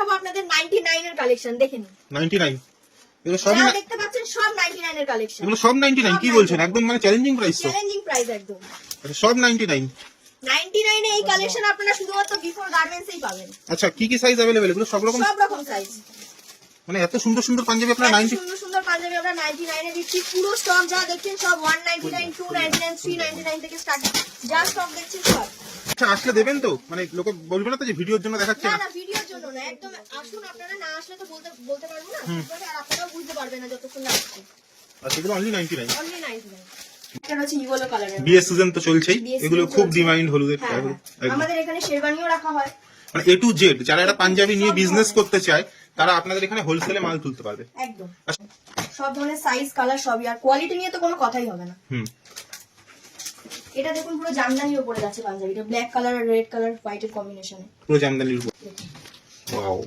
দেখাবো আপনাদের 99 এর কালেকশন, দেখে নিন। 99 এগুলো সব যা দেখতে পাচ্ছেন সব 99 এর কালেকশন। এগুলো সব 99 কি বলছেন? একদম মানে চ্যালেঞ্জিং প্রাইস তো। চ্যালেঞ্জিং প্রাইস একদম। আচ্ছা সব 99। 99 এ এই কালেকশন আপনারা শুধুমাত্র বিফোর গার্মেন্টসেই পাবেন। আচ্ছা কি কি সাইজ अवेलेबल? এগুলো সব রকম সাইজ। মানে এত সুন্দর সুন্দর পাঞ্জাবি আপনারা 90 সুন্দর সুন্দর পাঞ্জাবি আমরা 99 এ দিচ্ছি। পুরো স্টক যা দেখছেন সব 199, 299, 399 থেকে স্টার্ট। যা স্টক দেখছেন সব। আচ্ছা আসলে দেবেন তো? মানে লোকে বলবে না তো যে ভিডিওর জন্য দেখাচ্ছে না না? না ভিডিওর জন্য না, একদম আসুন, আপনারা না আসলে তো বলতে পারবো না, আর আপনারাও বুঝতে পারবেন না যতক্ষণ না আসছেন। আচ্ছা এগুলো অনলি 99। অনলি 99। এটা হচ্ছে ইয়েলো কালারের। বিয়ের সিজন তো চলছেই, এগুলো খুব ডিমান্ড হলুদের। আমাদের এখানে শেরওয়ানিও রাখা হয়। মানে A to Z যারা একটা পাঞ্জাবি নিয়ে বিজনেস করতে চায় তারা আপনাদের এখানে হোলসেলে মাল তুলতে পারবে। একদম সব ধরনের সাইজ কালার সবই, আর কোয়ালিটি নিয়ে তো কোনো কথাই হবে না। এটা দেখুন পুরো জামদানির উপরে যাচ্ছে পাঞ্জাবিটা, ব্ল্যাক কালার আর রেড কালার হোয়াইট এর কম্বিনেশনে, পুরো জামদানির উপর। ওয়াও।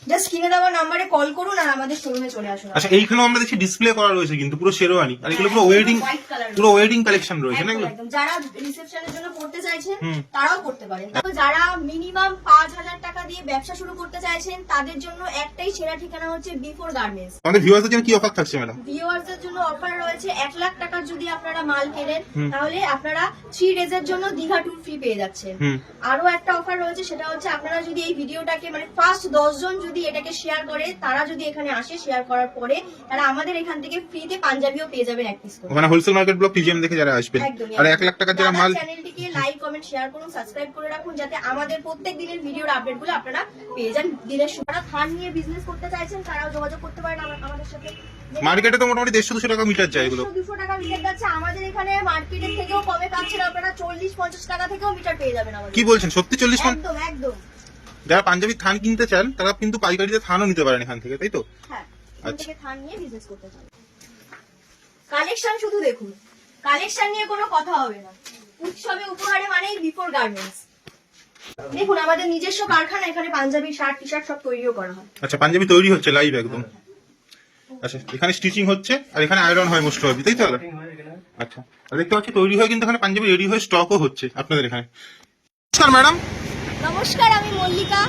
জাস্ট স্ক্রিনে দেওয়া নম্বরে কল করুন আর আমাদের শোরুমে চলে আসুন। আচ্ছা এইখানেও আমরা দেখছি ডিসপ্লে করা রয়েছে কিন্তু পুরো শেরওয়ানি, আর এগুলো পুরো ওয়েডিং কালেকশন রয়েছে না এগুলো? যারা রিসেপশনের জন্য পড়তে চাইছেন তারাও করতে পারেন। যারা মিনিমাম 5000 টাকা দিয়ে ব্যবসা শুরু করতে চাইছেন তাদের জন্য একটাই সেরা ঠিকানা হচ্ছে বিফোর গার্মেন্টস। আমাদের ভিউয়ারদের জন্য কি অফার থাকছে ম্যাডাম? ভিউয়ারদের জন্য অফার রয়েছে 1 লাখ টাকার যদি আপনারা মাল কেনেন তাহলে আপনারা 3 ডেজের জন্য দীঘা ট্যুর ফ্রি পেয়ে যাচ্ছেন। আরো একটা অফার রয়েছে, সেটা হচ্ছে আপনারা যদি এই ভিডিওটাকে মানে ফার্স্ট 10 জন যদি এটাকে শেয়ার করে, তারা যদি এখানে আসে শেয়ার করার পরে, তারা আমাদের এখান থেকে ফ্রিতে পাঞ্জাবিও পেয়ে যাবেন এক পিস করে। মানে হোলসেল মার্কেট ব্লক টিজিএম দেখে যারা আসবেন, আর 1 লাখ টাকার যারা মাল। চ্যানেলটিকে লাইক কমেন্ট শেয়ার করুন, সাবস্ক্রাইব করে রাখুন যাতে আমাদের প্রত্যেক দিনের ভিডিওর আপডেটগুলো আপনারা পেয়ে যান দিনের শুরু। যারা থান নিয়ে বিজনেস করতে চাইছেন তারাও যোগাযোগ করতে পারেন আমাদের সাথে। মার্কেটে তো মোটামুটি 150-200 টাকা মিটার যায় এগুলো। 200 টাকা মিটার যাচ্ছে, আমাদের এখানে মার্কেটের থেকেও কমে পাচ্ছেন আপনারা। 40-50 টাকা থেকেও মিটার পেয়ে যাবেন আমাদের। কি বলছেন সত্যি? 40? একদম একদম। যারা পাঞ্জাবি থান কিনতে চান তারা কিন্তু পাইকারিতে থানও নিতে পারেন এখান থেকে, তাই তো? হ্যাঁ, এখান থেকে থান নিয়ে বিজনেস করতে চান। কালেকশন শুধু দেখুন, কালেকশন নিয়ে কোনো কথা হবে না। উৎসবে উপহারে মানেই বিফোর গার্মেন্টস। দেখুন আমাদের নিজস্ব কারখানা, এখানে পাঞ্জাবি শার্ট টি শার্ট সব তৈরিও করা হয়। আচ্ছা পাঞ্জাবি তৈরি হচ্ছে লাইভ একদম? আচ্ছা এখানে স্টিচিং হচ্ছে আর এখানে আয়রন হয় মোস্ট প্রবাবলি, তাই তো? আচ্ছা আর দেখতে পাচ্ছি তৈরি হয়ে কিন্তু এখানে পাঞ্জাবি রেডি হয়ে স্টকও হচ্ছে আপনাদের এখানে। নমস্কার ম্যাডাম। নমস্কার, আমি মল্লিকা।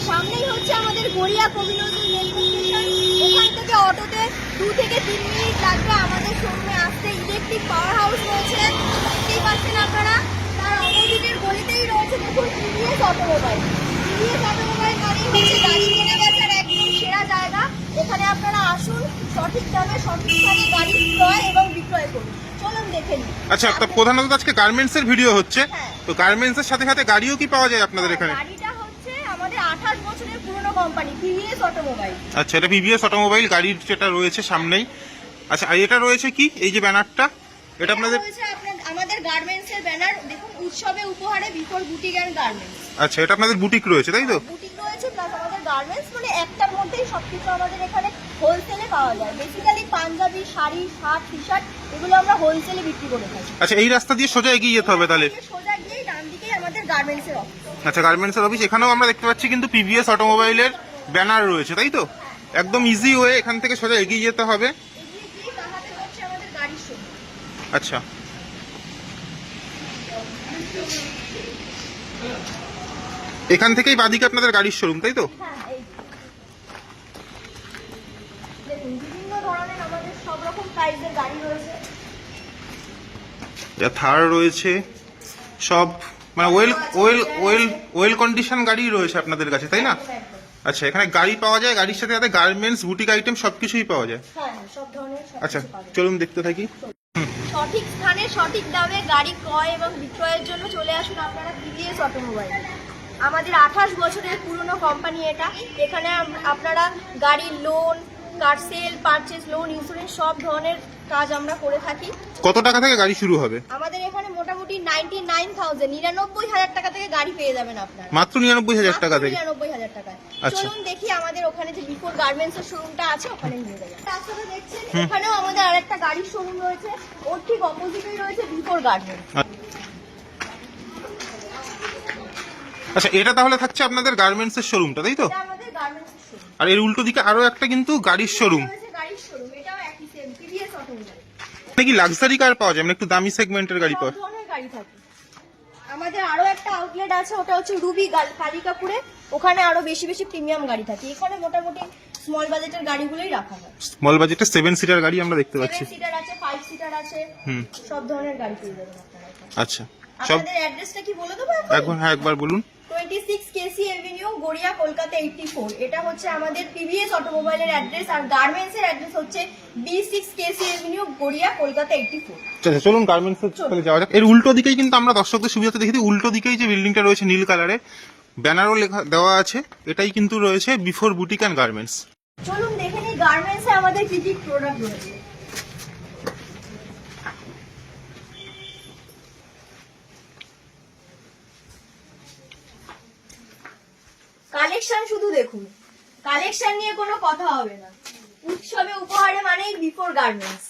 সামনেই হচ্ছে আমাদের গড়িয়া কবিনজরুল রেলওয়ে স্টেশন। এখান থেকে অটোতে 2 থেকে 3 মিনিট লাগবে আমাদের শোরুমে আসতে। ইলেকট্রিক পাওয়ার হাউস রয়েছে, দেখতেই পাচ্ছেন আপনারা। তার অপোজিটের গলিতেই রয়েছে দেখুন টিভিএস অটোমোবাইল। টিভিএস অটোমোবাইল মানেই হচ্ছে গাড়ি কেনা বেচার একদম সেরা জায়গা। এখানে আপনারা আসুন, সঠিক দামে সঠিক স্থানে গাড়ি ক্রয় এবং বিক্রয় করুন। চলুন দেখে নিন। আচ্ছা একটা প্রধানত আজকে গার্মেন্টস এর ভিডিও হচ্ছে, তো গার্মেন্টস এর সাথে সাথে গাড়িও কি পাওয়া যায় আপনাদের এখানে? গাড়িটা হচ্ছে আমাদের 28 বছরের পুরনো কোম্পানি টিভিএস অটোমোবাইল। আচ্ছা এটা টিভিএস অটোমোবাইল গাড়ির যেটা রয়েছে সামনেই। আচ্ছা আর এটা রয়েছে কি এই যে ব্যানারটা, এটা আপনাদের? আমাদের গার্মেন্টস এর ব্যানার দেখুন, উৎসবে উপহারে বিফোর বুটিক এন্ড গার্মেন্টস। আচ্ছা এটা আপনাদের বুটিক রয়েছে তাই তো? বুটিক রয়েছে প্লাস আমাদের গার্মেন্টস, মানে একটার মধ্যেই সবকিছু আমাদের এখানে হোলসেলে পাওয়া যায়। Basically Punjabi sari shirt T-shirt এগুলো আমরা হোলসেলে বিক্রি করে থাকি। আচ্ছা এই রাস্তা দিয়ে সোজা এগিয়ে যেতে হবে তাহলে? সোজা গিয়ে ডান দিকেই আমাদের গার্মেন্টস এর অফিস। আচ্ছা গার্মেন্টস এর অফিস, এখানেও আমরা দেখতে পাচ্ছি কিন্তু টিভিএস অটোমোবাইলের ব্যানার রয়েছে তাই তো? একদম ইজি ওয়ে, এখান থেকে সোজা এগিয়ে যেতে হবে। এগিয়ে গিয়ে তাহাতে হচ্ছে আমাদের গাড়ির শোরুম। আচ্ছা এখান থেকেই বাদিকে আপনাদের গাড়ির শোরুম তাই তো? হ্যাঁ এই দেখুন বিভিন্ন ধরনের আমাদের সব রকম প্রাইসের গাড়ি রয়েছে। থার রয়েছে সব, মানে ওয়েল কন্ডিশন গাড়ি রয়েছে আপনাদের কাছে তাই না? আচ্ছা এখানে গাড়ি পাওয়া যায়, গাড়ির সাথে সাথে গার্মেন্টস বুটিক আইটেম সবকিছুই পাওয়া যায়। হ্যাঁ সব ধরনের। আচ্ছা চলুন দেখতে থাকি। সঠিক স্থানে সঠিক দামে গাড়ি ক্রয় এবং বিক্রয়ের জন্য চলে আসুন আপনারা টিভিএস অটোমোবাইল। আমাদের 28 বছরের পুরনো কোম্পানি এটা। এখানে আপনারা গাড়ির লোন, কার সেল, পারচেজ, লোন, ইন্স্যুরেন্স সব ধরনের কাজ আমরা করে থাকি। কত টাকা থেকে গাড়ি শুরু হবে? আমাদের এখানে মোটামুটি 99,000 টাকা থেকে গাড়ি পেয়ে যাবেন আপনারা। মাত্র 99,000 টাকা থেকে? 99,000 টাকায়। আচ্ছা চলুন দেখি আমাদের ওখানে যে বিফোর গার্মেন্টস এর শোরুমটা আছে ওখানে নিয়ে যাবেন। রাস্তাটা দেখছেন, এখানেও আমাদের আরেকটা গাড়ির শোরুম রয়েছে, ওর ঠিক অপোজিটেই রয়েছে বিফোর গার্মেন্টস। আচ্ছা এটা তাহলে থাকছে আপনাদের গার্মেন্টস এর শোরুমটা তাই তো? এটা আমাদের গার্মেন্টস এর শোরুম। আর এর উল্টো দিকে আরো একটা কিন্তু গাড়ির শোরুম। গাড়ির শোরুম, এটাও একই সেম টিভিএস অটোমোবাইল। নাকি লাক্সারি কার পাওয়া যায়, মানে একটু দামি সেগমেন্টের গাড়ি পাওয়া? সব ধরনের গাড়ি থাকে। আমাদের আরো একটা আউটলেট আছে, ওটা হচ্ছে রুবি কালিকাপুরে। ওখানে আরো বেশি বেশি প্রিমিয়াম গাড়ি থাকে। এখানে মোটামুটি স্মল বাজেটের গাড়িগুলোই রাখা হয়। স্মল বাজেটে 7 সিটার গাড়ি আমরা দেখতে পাচ্ছি। 7 সিটার আছে, 5 সিটার আছে, সব ধরনের গাড়ি পেয়ে যাবেন আপনারা এখানে। আচ্ছা, সব আপনাদের অ্যাড্রেসটা কি বলে দেবো এখন? একবার বলুন। 26 কেসি এভিনিউ, গড়িয়া, কলকাতা 84। এটা হচ্ছে আমাদের টিভিএস অটোমোবাইলের অ্যাড্রেস, আর গার্মেন্টস এর অ্যাড্রেস হচ্ছে B6 কেসি এভিনিউ, গড়িয়া, কলকাতা 84। আচ্ছা চলুন গার্মেন্টস চলে যাওয়া যাক। এর উল্টো দিকেই কিন্তু আমরা দর্শকদের সুবিধাতে দেখি উল্টো দিকেই যে বিল্ডিংটা রয়েছে নীল কালারের, ব্যানারও লেখা দেওয়া আছে, এটাই কিন্তু রয়েছে বিফোর বুটিক অ্যান্ড গার্মেন্টস। চলুন দেখে নিই গার্মেন্টস এ আমাদের কি কি প্রোডাক্ট রয়েছে। কালেকশন শুধু দেখুন, কালেকশন নিয়ে কোনো কথা হবে না। উৎসবে উপহারে মানেই বিফোর গার্মেন্টস।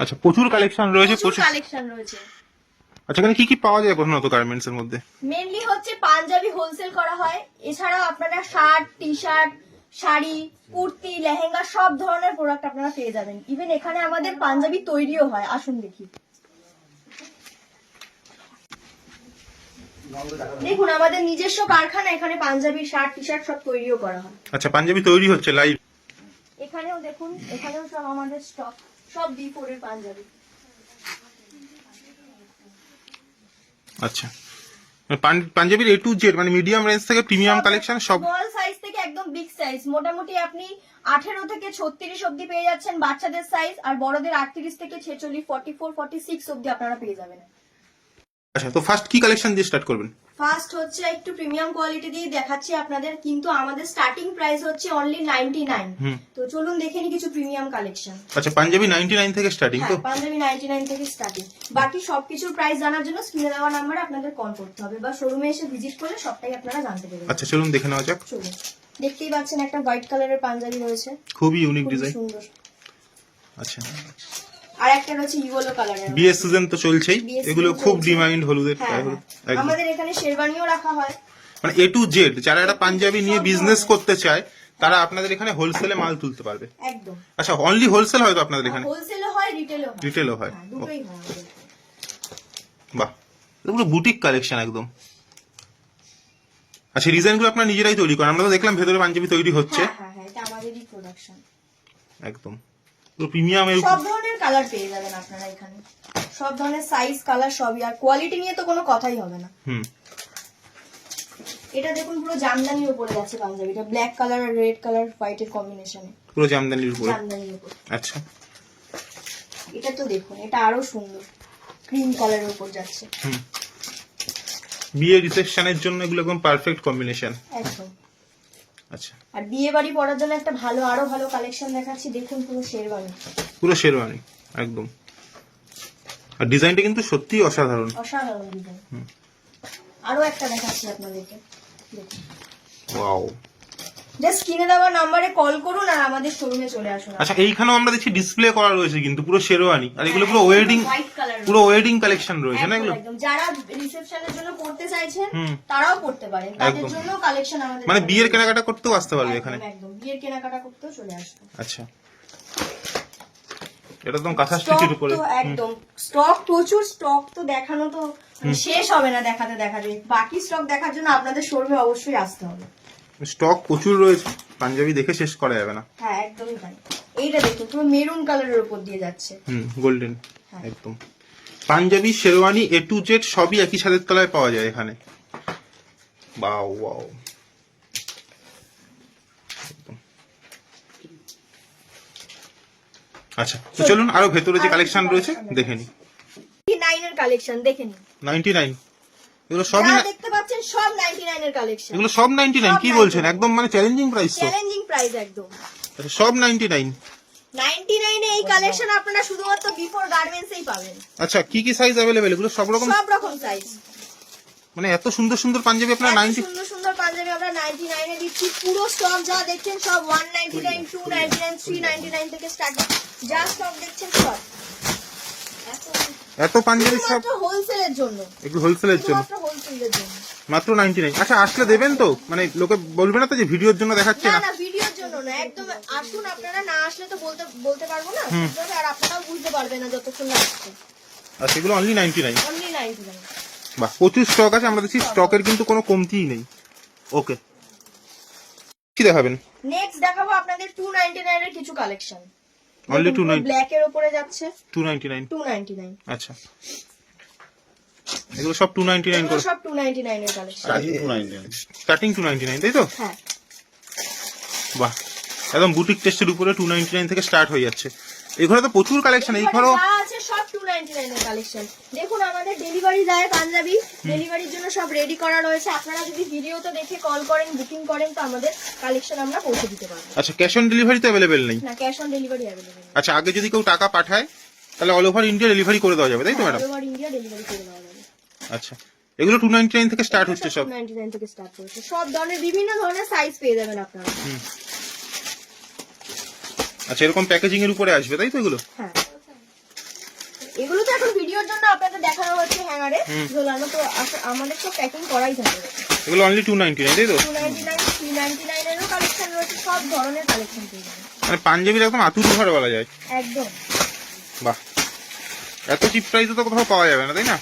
আচ্ছা প্রচুর কালেকশন রয়েছে, প্রচুর প্রচুর। কালেকশন রয়েছে। আচ্ছা এখানে কি কি পাওয়া যায় প্রধানত গার্মেন্টস এর মধ্যে? মেনলি হচ্ছে পাঞ্জাবি হোলসেল করা হয়, এছাড়াও আপনারা shirt, T shirt, sari, kurti, lehenga সব ধরনের প্রোডাক্ট আপনারা পেয়ে যাবেন। ইভেন এখানে আমাদের পাঞ্জাবি তৈরিও হয়, আসুন দেখি। দেখুন আমাদের নিজস্ব কারখানা, এখানে পাঞ্জাবি, শার্ট, টি শার্ট সব তৈরিও করা হয়। আচ্ছা পাঞ্জাবি তৈরি হচ্ছে লাইভ। এখানেও দেখুন, এখানেও সব আমাদের স্টক, সব B4 এর পাঞ্জাবি। আচ্ছা পাঞ্জাবির A to Z মানে মিডিয়াম রেঞ্জ থেকে প্রিমিয়াম কালেকশন সব। স্মল সাইজ থেকে একদম বিগ সাইজ, মোটামুটি আপনি 18 থেকে 36 অবধি পেয়ে যাচ্ছেন বাচ্চাদের সাইজ, আর বড়দের 38 থেকে 46, 44, 46 অবধি আপনারা পেয়ে যাবেন। আচ্ছা তো ফার্স্ট কি কালেকশন দিয়ে স্টার্ট করবেন? ফার্স্ট হচ্ছে একটু প্রিমিয়াম কোয়ালিটি দিয়ে দেখাচ্ছি আপনাদের, কিন্তু আমাদের স্টার্টিং প্রাইস হচ্ছে অনলি 99। তো চলুন দেখে নিই কিছু প্রিমিয়াম কালেকশন। আচ্ছা পাঞ্জাবি 99 থেকে স্টার্টিং তো? পাঞ্জাবি 99 থেকে স্টার্টিং। বাকি সবকিছুর প্রাইস জানার জন্য স্ক্রিনে দেওয়া নাম্বারে আপনাদের কল করতে হবে, বা শোরুমে এসে ভিজিট করলে সবটাই আপনারা জানতে পারবেন। আচ্ছা চলুন দেখে নেওয়া যাক। চলুন, দেখতেই পাচ্ছেন একটা হোয়াইট কালারের পাঞ্জাবি রয়েছে, খুবই ইউনিক খুব ডিজাইন। সুন্দর। আচ্ছা আর একটা রয়েছে ইয়েলো কালারের। বিএস সিজন তো চলছেই, BS এগুলো season খুব চলছে। ডিমান্ড হলুদের। হ্যাঁ, হ্যাঁ। আমাদের এখানে শেরবানিও রাখা হয়। মানে A to Z যারা একটা পাঞ্জাবি নিয়ে বিজনেস করতে চায় তারা আপনাদের এখানে হোলসেলে মাল তুলতে পারবে। একদম। আচ্ছা অনলি হোলসেল হয় তো আপনাদের এখানে? হোলসেলও হয়, রিটেলও হয়। রিটেলও হয়। হ্যাঁ, দুটোই হয় আমাদের। বাহ এগুলো বুটিক কালেকশন একদম। আচ্ছা ডিজাইনগুলো আপনারা নিজেরাই তৈরি করেন? আমরা তো দেখলাম ভেতরে পাঞ্জাবি তৈরি হচ্ছে। হ্যাঁ, হ্যাঁ, হ্যাঁ, এটা আমাদেরই প্রোডাকশন। একদম পুরো প্রিমিয়াম এর সব ধরনের কালার পেয়ে যাবেন আপনারা এখানে, সব ধরনের সাইজ, কালার সবই, আর কোয়ালিটি নিয়ে তো কোনো কথাই হবে না। এটা দেখুন পুরো জামদানির উপরে যাচ্ছে পাঞ্জাবিটা, ব্ল্যাক কালার আর রেড কালার হোয়াইটের কম্বিনেশনে, পুরো জামদানির উপরে। জামদানির উপর। আচ্ছা এটা তো দেখুন, এটা আরো সুন্দর, ক্রিম কালারের উপর যাচ্ছে। বিয়ে রিসেপশনের জন্য এগুলো একদম পারফেক্ট কম্বিনেশন। একদম। আচ্ছা আর বিয়ে বাড়ি পরার জন্য একটা ভালো, আরো ভালো কালেকশন দেখাচ্ছি, দেখুন পুরো শেরওয়ানি। পুরো শেরওয়ানি একদম। আর ডিজাইনটা কিন্তু সত্যি অসাধারণ। অসাধারণ ডিজাইন। আরো একটা দেখাচ্ছি আপনাদেরকে, দেখুন। ওয়াও। জাস্ট স্ক্রিনে দেওয়া নম্বরে কল করুন আর আমাদের শোরুমে চলে আসুন। আচ্ছা এইখানেও আমরা দেখছি ডিসপ্লে করা রয়েছে কিন্তু পুরো শেরওয়ানি, আর এগুলো পুরো ওয়েডিং, পুরো ওয়েডিং কালেকশন রয়েছে না এগুলো? একদম। যারা রিসেপশনের জন্য পড়তে চাইছেন তারাও পড়তে পারেন, তাদের জন্য কালেকশন আমাদের। মানে বিয়ের কেনাকাটা করতেও আসতে পারবে এখানে? একদম, বিয়ের কেনাকাটা করতেও চলে আসবে। আচ্ছা এটা একদম কাঁথা স্টিচের উপরে। একদম স্টক, প্রচুর স্টক, তো দেখানো তো শেষ হবে না দেখাতে দেখাতে। বাকি স্টক দেখার জন্য আপনাদের শোরুমে অবশ্যই আসতে হবে। স্টক প্রচুর রয়েছে, পাঞ্জাবি দেখে শেষ করা যাবে না। হ্যাঁ একদমই তাই। এইটা দেখুন পুরো মেরুন কালারের উপর দিয়ে যাচ্ছে। গোল্ডেন একদম। Panjabi, sherwani A to Z সবই একই ছাদের তলায় পাওয়া যায় এখানে। Wow wow. আচ্ছা তো চলুন আরো ভেতরে যে কালেকশন রয়েছে দেখে নিই। 99 এর কালেকশন দেখে নিন। 99 এগুলো সবই যা দেখতে পাচ্ছেন সব 99 এর কালেকশন। এগুলো সব 99? কি বলছেন, একদম মানে চ্যালেঞ্জিং প্রাইস তো। চ্যালেঞ্জিং প্রাইস একদম। আচ্ছা সব 99? 99 এ এই কালেকশন আপনারা শুধুমাত্র বিফোর গার্মেন্টসেই পাবেন। আচ্ছা কি কি সাইজ अवेलेबल? এগুলো সব রকম সাইজ। মানে এত সুন্দর সুন্দর পাঞ্জাবি আপনারা 90? সুন্দর সুন্দর পাঞ্জাবি আমরা 99 এ দিচ্ছি। পুরো স্টক যা দেখছেন সব 199, 299, 399 থেকে স্টার্ট। যা স্টক দেখছেন সব এত পাঞ্জাবি সব হোলসেলের জন্য। এগুলো হোলসেলের জন্য, মাত্র হোলসেলের জন্য, মাত্র 99। আচ্ছা আসলে দেবেন তো? মানে লোকে বলবে না তো যে ভিডিওর জন্য দেখাচ্ছে না না? না ভিডিওর জন্য না, একদম আসুন। আপনারা না আসলে তো বলতে পারবো না, আর আপনারাও বুঝতে পারবেন না যতক্ষণ না আসছে। আর সেগুলো অনলি 99? অনলি 99। বাহ প্রচুর স্টক আছে, আমরা দেখছি স্টকের কিন্তু কোনো কমতিই নেই। ওকে, কি দেখাবেন? নেক্সট দেখাবো আপনাদের 299 এর কিছু কালেকশন। অনলি 299, ব্ল্যাক এর উপরে যাচ্ছে 299। 299। আচ্ছা, এগুলো সব 299 এগুলো করে, সব 299 এর কালেকশন। স্টার্টিং 299, তাই তো? হ্যাঁ, বাহ, একদম বুটিক টেস্টের উপরে 299 থেকে স্টার্ট হয়ে যাচ্ছে। এগুলো তো প্রচুর কালেকশন। এই ঘরও যা আছে সব 299 এর কালেকশন। দেখুন আমাদের ডেলিভারি যায় পাঞ্জাবি, ডেলিভারির জন্য সব রেডি করা রয়েছে। আপনারা যদি ভিডিওতে দেখে কল করেন, বুকিং করেন, তো আমাদের কালেকশন আমরা পৌঁছে দিতে পারবো। আচ্ছা, ক্যাশ অন ডেলিভারি তো অ্যাভেলেবেল নেই? না, ক্যাশ অন ডেলিভারি अवेलेबल। আচ্ছা, আগে যদি কেউ টাকা পাঠায় তাহলে অল ওভার ইন্ডিয়া ডেলিভারি করে দেওয়া যাবে, তাই তো madam? All over India delivery করে দেওয়া যাবে। আচ্ছা, এগুলো 299 থেকে স্টার্ট হচ্ছে সব? 299 থেকে স্টার্ট হচ্ছে। সব ধরনের বিভিন্ন ধরনের সাইজ পেয়ে যাবেন আপনারা। আচ্ছা, এরকম প্যাকেজিং এর উপরে আসবে, তাই তো এগুলো? হ্যাঁ, এগুলো তো এখন ভিডিওর জন্য আপনাদের দেখানো হচ্ছে হ্যাঙ্গারে ঝোলানো, তো আমাদের সব প্যাকিং করাই থাকে। এগুলো অনলি 299, তাই তো? 299, 399 এরও কালেকশন রয়েছে, সব ধরনের কালেকশন পেয়ে যাবেন। মানে পাঞ্জাবির একদম আতুর ঘর বলা যায়। একদম। বাহ, এত চিপ প্রাইসে তো কোথাও পাওয়া যাবে না, তাই না?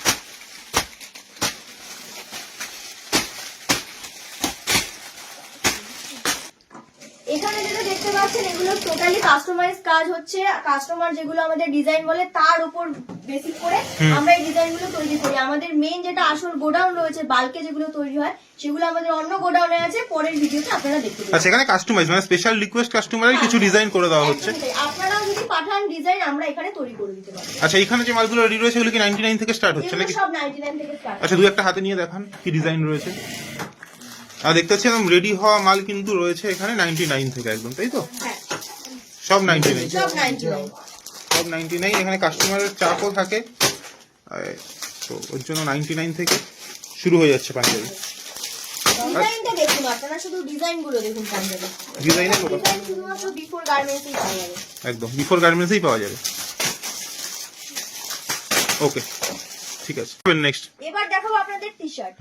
এখানে যেটা দেখতে পাচ্ছেন এগুলো টোটালি কাস্টমাইজ কাজ হচ্ছে। কাস্টমার যেগুলো আমাদের ডিজাইন বলে তার উপর বেসিক করে আমরা এই ডিজাইনগুলো তৈরি করি। আমাদের মেইন যেটা আসল গোডাউন রয়েছে, বাল্কে যেগুলো তৈরি হয় সেগুলো আমাদের অন্য গোডাউনে আছে, পরের ভিডিওতে আপনারা দেখতে পাবেন। আচ্ছা, এখানে কাস্টমাইজ মানে স্পেশাল রিকোয়েস্ট কাস্টমারের কিছু ডিজাইন করে দেওয়া হচ্ছে। আপনারাও যদি পাঠান ডিজাইন, আমরা এখানে তৈরি করে দিতে পারবো। আচ্ছা, এখানে যে মালগুলো রেডি রয়েছে এগুলো কি 99 থেকে স্টার্ট হচ্ছে এগুলো নাকি? সব 99 থেকে স্টার্ট। আচ্ছা, দুই একটা হাতে নিয়ে দেখান কি ডিজাইন রয়েছে। আর দেখতে পাচ্ছি একদম রেডি হওয়া মাল কিন্তু রয়েছে এখানে 99 থেকে একদম, তাই তো? হ্যাঁ, সব 99, সব 99। সব 99। এখানে কাস্টমারের চাপও থাকে, তো ওর জন্য 99 থেকে শুরু হয়ে যাচ্ছে পাঞ্জাবি। ডিজাইনটা দেখুন, আপনারা শুধু ডিজাইনগুলো দেখুন পাঞ্জাবি। ডিজাইনের কথা ডিজাইন শুধুমাত্র বিফোর গার্মেন্টসেই পাওয়া যাবে। একদম বিফোর গার্মেন্টসেই পাওয়া যাবে। ওকে, ঠিক আছে। নেক্সট এবার দেখাবো আপনাদের টি-শার্ট।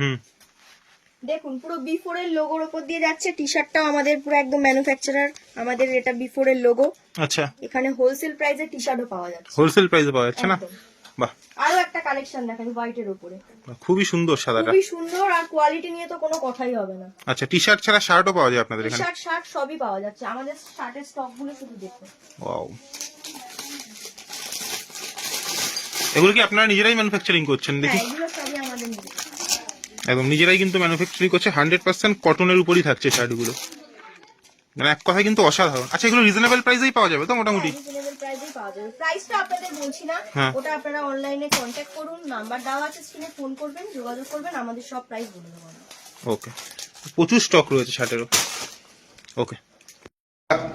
দেখুন পুরো বিফোর এর লোগোর উপর দিয়ে যাচ্ছে। টি-শার্টটাও আমাদের পুরো একদম ম্যানুফ্যাকচারার, আমাদের এটা বিফোর এর লোগো। আচ্ছা, এখানে হোলসেল প্রাইসে টি-শার্টও পাওয়া যাচ্ছে। হোলসেল প্রাইসে পাওয়া যাচ্ছে না? একদম। বাহ, আরো একটা কালেকশন দেখেন হোয়াইটের উপরে, খুবই সুন্দর সাদাটা। খুবই সুন্দর, আর কোয়ালিটি নিয়ে তো কোনো কথাই হবে না। আচ্ছা, টি শার্ট ছাড়া শার্টও পাওয়া যায় আপনাদের এখানে? টি-শার্ট, শার্ট সবই পাওয়া যাচ্ছে। আমাদের শার্টের স্টক গুলো শুধু দেখুন। ওয়াও, এগুলো কি আপনারা নিজেরাই ম্যানুফ্যাকচারিং করছেন? দেখি, হ্যাঁ, এগুলো সবই আমাদের নিজের। একদম নিজেরাই কিন্তু ম্যানুফ্যাকচারিং করছে। 100% কটনের উপরই থাকছে শার্টগুলো, মানে এক কথায় কিন্তু অসাধারণ। আচ্ছা, এগুলো রিজনেবল প্রাইসেই পাওয়া যাবে তো মোটামুটি? রিজনেবল প্রাইসেই পাওয়া যাবে। প্রাইসটা আপনাদের বলছি না, হ্যাঁ। ওটা আপনারা অনলাইনে কন্ট্যাক্ট করুন, নাম্বার দেওয়া আছে স্ক্রিনে, ফোন করবেন, যোগাযোগ করবেন, আমাদের সব প্রাইস বলে দেবো আমরা। ওকে, প্রচুর স্টক রয়েছে শার্টেরও। ওকে,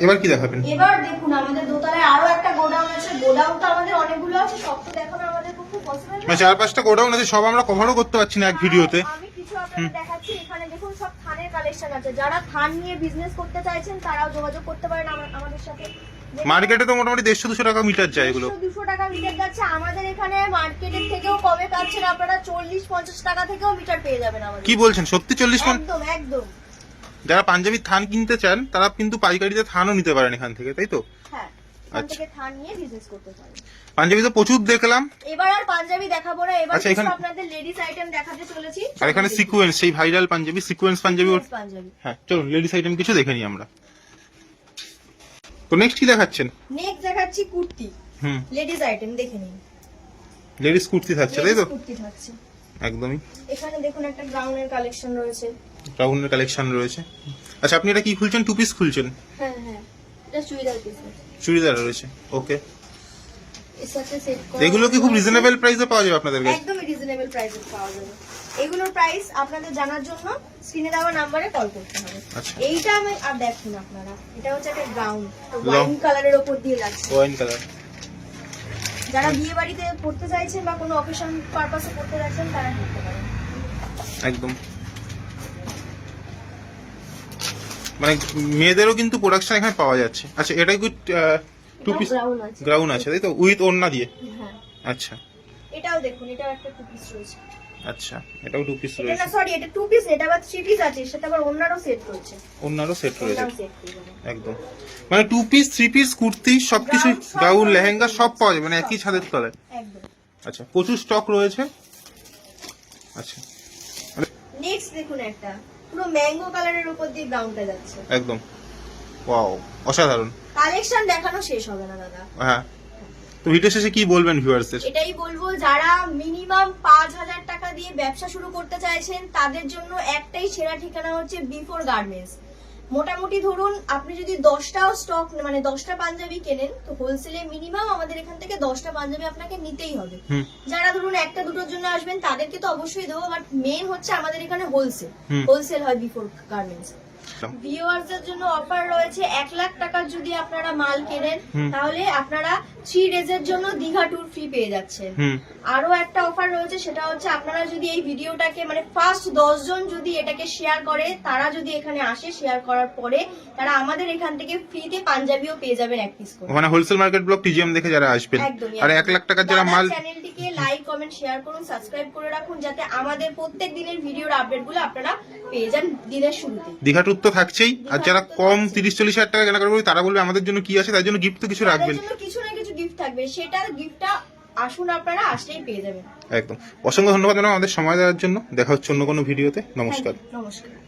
এবার কি দেখাবেন? এবার দেখুন আমাদের দোতলায় আরো একটা গোডাউন আছে। গোডাউন তো আমাদের অনেকগুলো আছে, সব তো দেখানো আমাদের পক্ষে পসিবল না। মানে 4-5টা গোডাউন আছে, সব আমরা কভারও করতে পারছি না এক ভিডিওতে। আমি কিছু আপনাদের দেখাচ্ছি। এখানে দেখুন সব থানের কালেকশন আছে। যারা থান নিয়ে বিজনেস করতে চাইছেন তারাও যোগাযোগ করতে পারেন আমাদের সাথে। মার্কেটে তো মোটামুটি 150-200 টাকা মিটার যায় এগুলো। 200 টাকা মিটার যাচ্ছে, আমাদের এখানে মার্কেটের থেকেও কমে পাচ্ছেন আপনারা। 40-50 টাকা থেকেও মিটার পেয়ে যাবেন আমাদের। কি বলছেন, সত্যি? 40? একদম একদম। যারা পাঞ্জাবি থান কিনতে চান তারা কিন্তু পাইকারিতে থানও নিতে পারেন এখান থেকে, তাই তো? হ্যাঁ, এখান থেকে থান নিয়ে বিজনেস করতে পারেন। পাঞ্জাবি তো প্রচুর দেখলাম। এবার আর পাঞ্জাবি দেখাবো না, এবার আচ্ছা, কিছু এখানে- আপনাদের লেডিস আইটেম দেখাতে চলেছি। আর এখানে সিকোয়েন্স, সেই ভাইরাল পাঞ্জাবি, সিকোয়েন্স পাঞ্জাবি। পাঞ্জাবি। হ্যাঁ, চলুন লেডিস আইটেম কিছু দেখে নিই আমরা। তো নেক্সট কি দেখাচ্ছেন? নেক্সট দেখাচ্ছি কুর্তি, লেডিস আইটেম দেখে নিন। লেডিস কুর্তি থাকছে, তাই তো? Ladies কুর্তি থাকছে। একদমই। এখানে দেখুন একটা গ্রাউন্ডের কালেকশন রয়েছে। ব্রাউনের কালেকশন রয়েছে। আচ্ছা, আপনি এটা কি খুলছেন? 2 পিস খুলছেন? হ্যাঁ হ্যাঁ, এটা চুড়িদার পিস। চুড়িদার রয়েছে। ওকে, এর সাথে সেট করা। এগুলো কি খুব রিজনেবল প্রাইসে পাওয়া যাবে আপনাদের কাছে? একদম রিজনেবল প্রাইসে পাওয়া যাবে। এগুলোর প্রাইস আপনাদের জানার জন্য স্ক্রিনে দেওয়া নম্বরে কল করতে হবে। আচ্ছা, এইটা আমি আর দেখুন আপনারা, এটা হচ্ছে একটা গ্রাউন্ড ওয়াইন কালারের উপর দিয়ে যাচ্ছে। Wine colour. যারা বিয়ে বাড়িতে পড়তে চাইছেন বা কোনো অকেশন পারপাসে পড়তে যাচ্ছেন তারা নিতে পারেন। একদম, মানে মেয়েদেরও কিন্তু প্রোডাকশন এখানে পাওয়া যাচ্ছে। আচ্ছা, এটা কি 2 পিস গ্রাউন্ড আছে। গ্রাউন আছে, তাই তো? উইথ ওড়না দিয়ে? হ্যাঁ, আচ্ছা এটাও দেখুন, এটাও একটা টু পিস রয়েছে। আচ্ছা, এটাও 2 পিস এটা না, রয়েছে। সরি, এটা টু পিস, এটা আবার থ্রি পিস আছে, সেটা আবার অন্যরও সেট রয়েছে। ওড়নারও সেট রয়েছে। অন্যরও সেট পেয়ে যাবেন। একদম, মানে 2 পিস 3 পিস কুর্তি সবকিছু, Gown, সব গাউন, রয়েছে। লেহেঙ্গা সব পাওয়া যাবে, মানে একই সব। ছাদের তলায়। একদম। আচ্ছা, প্রচুর স্টক রয়েছে। আচ্ছা, নেক্সট দেখুন একটা পুরো ম্যাঙ্গো কালারের উপর দিয়ে গ্রাউন্ডটা যাচ্ছে। একদম ওয়াও, অসাধারণ কালেকশন দেখানো শেষ হবে না দাদা। হ্যাঁ, তো ভিডিও শেষে কি বলবেন ভিউয়ার্সদের? এটাই বলবো, যারা মিনিমাম 5,000 টাকা দিয়ে ব্যবসা শুরু করতে চাইছেন তাদের জন্য একটাই সেরা ঠিকানা হচ্ছে বিফোর গার্মেন্টস। মোটামুটি ধরুন আপনি যদি 10টাও স্টক মানে 10টা পাঞ্জাবি কেনেন তো হোলসেলে মিনিমাম আমাদের এখান থেকে 10টা পাঞ্জাবি আপনাকে নিতেই হবে। যারা ধরুন একটা দুটোর জন্য আসবেন তাদেরকে তো অবশ্যই দেবো, বাট মেন হচ্ছে আমাদের এখানে হোলসেল হয় বিফোর গার্মেন্টস। ভিউয়ারদের জন্য অফার রয়েছে 1 লাখ টাকার যদি আপনারা মাল কেনেন তাহলে আপনারা 3 ডেজের জন্য দীঘা ট্যুর ফ্রি পেয়ে যাচ্ছেন। আরো একটা অফার রয়েছে, সেটা হচ্ছে আপনারা যদি এই ভিডিওটাকে মানে ফার্স্ট 10 জন যদি এটাকে শেয়ার করে, তারা যদি এখানে আসে শেয়ার করার পরে তারা আমাদের এখান থেকে ফ্রিতে পাঞ্জাবিও পেয়ে যাবেন 1 পিস করে। মানে হোলসেল মার্কেট ব্লক টিজিএম দেখে যারা আসবেন, আর 1 লাখ টাকার যারা মাল, চ্যানেলটিকে লাইক কমেন্ট শেয়ার করুন, সাবস্ক্রাইব করে রাখুন যাতে আমাদের প্রত্যেক দিনের ভিডিওর আপডেটগুলো আপনারা পেয়ে যান দিনের শুরুতে। দীঘা ট্যুর তো থাকছেই, আর যারা কম 30-40 হাজার টাকা কেনাকাটা করবে তারা বলবে আমাদের জন্য কি আছে, তার জন্য গিফট তো কিছু রাখবেন, তাদের জন্য কিছু না কিছু গিফট থাকবে, সেটা গিফটটা আসুন আপনারা আসলেই পেয়ে যাবেন। একদম। অসংখ্য ধন্যবাদ ম্যাডাম আমাদের সময় দেওয়ার জন্য। দেখা হচ্ছে অন্য কোনো ভিডিওতে। নমস্কার। নমস্কার।